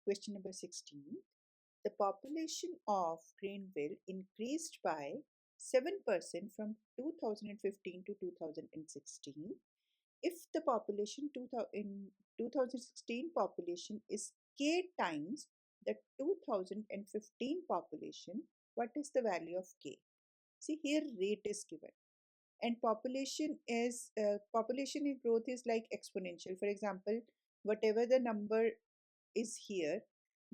Question number 16. The population of Greenville increased by 7% from 2015 to 2016. If the population in 2016 population is k times the 2015 population, what is the value of k? See, here rate is given, and population in growth is like exponential. For example, whatever the number is here,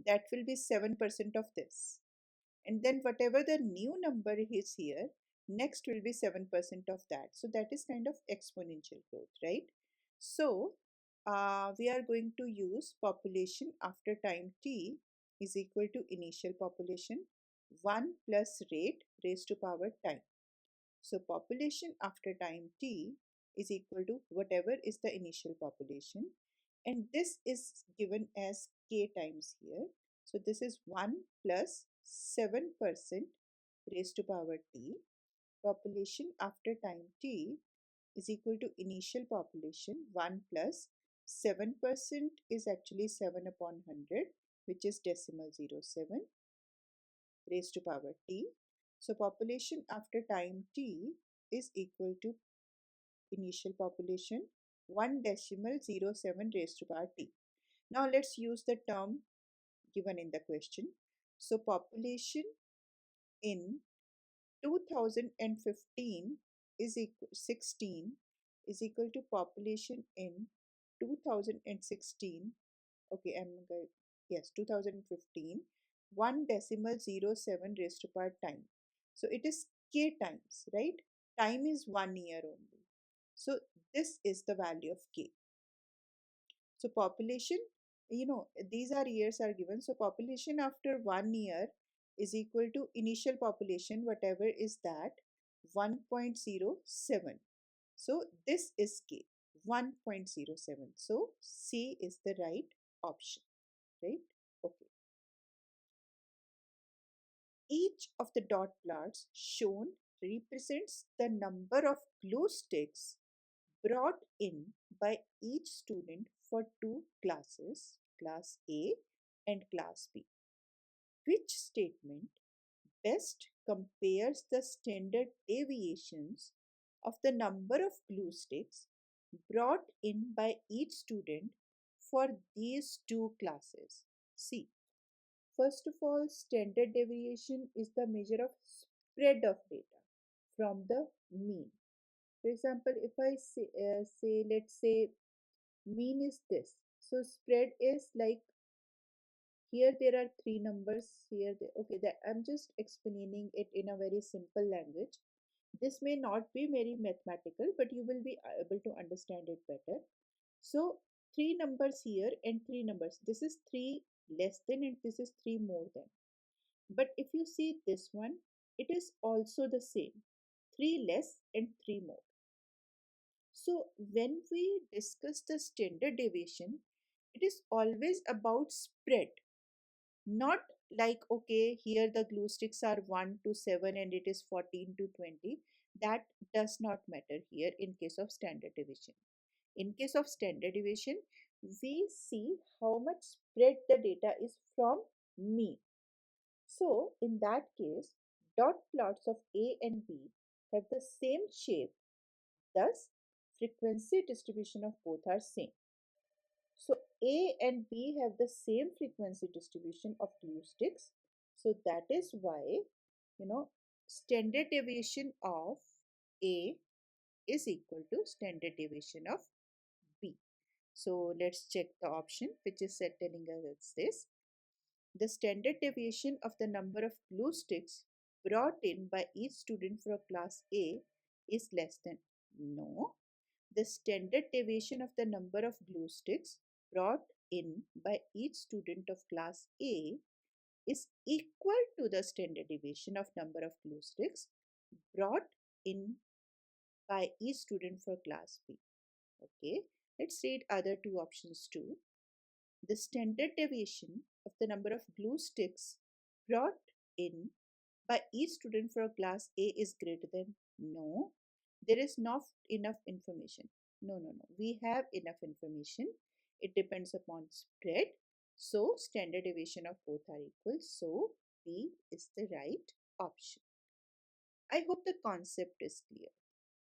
that will be 7% of this, and then whatever the new number is here, next will be 7% of that. So that is kind of exponential growth, right? So we are going to use population after time t is equal to initial population 1 plus rate raised to power time. So population after time t is equal to whatever is the initial population, and this is given as k times here. So this is 1 plus 7% raised to power t. Population after time t is equal to initial population 1 plus 7% is actually 7 upon 100, which is decimal 07 raised to power t. So population after time t is equal to initial population 1.07 raised to power t. Now let's use the term given in the question. So population in 2015 is equal 16 is equal to population in 2016. Okay, yes, 2015 1.07 raised to power time. So it is k times, right? Time is 1 year only. So this is the value of k. So population, these are years are given. So population after 1 year is equal to initial population, whatever is that, 1.07. So this is k, 1.07. So C is the right option, right? Okay. Each of the dot plots shown represents the number of glue sticks brought in by each student for two classes, class A and class B. Which statement best compares the standard deviations of the number of glue sticks brought in by each student for these two classes? See, first of all, standard deviation is the measure of spread of data from the mean. For example, if I say let's say mean is this, so spread is like, here there are three numbers here. Okay, that I'm just explaining it in a very simple language. This may not be very mathematical, but you will be able to understand it better. So three numbers here and three numbers. This is 3 less than and this is 3 more than. But if you see this one, it is also the same, 3 less and 3 more. So when we discuss the standard deviation, it is always about spread, not like, okay, here the glue sticks are 1 to 7 and it is 14 to 20. That does not matter here in case of standard deviation. In case of standard deviation, we see how much spread the data is from mean. So in that case, dot plots of A and B have the same shape, thus frequency distribution of both are same. So A and B have the same frequency distribution of glue sticks. So that is why, standard deviation of A is equal to standard deviation of B. So let's check the option which is telling us this. The standard deviation of the number of glue sticks brought in by each student for class A is less than. No. The standard deviation of the number of glue sticks brought in by each student of class A is equal to the standard deviation of number of glue sticks brought in by each student for class B. Okay, let's read other two options too. The standard deviation of the number of glue sticks brought in by each student for class A is greater than. No, there is not enough information. No, we have enough information. It depends upon spread. So standard deviation of both are equal. So B is the right option. I hope the concept is clear.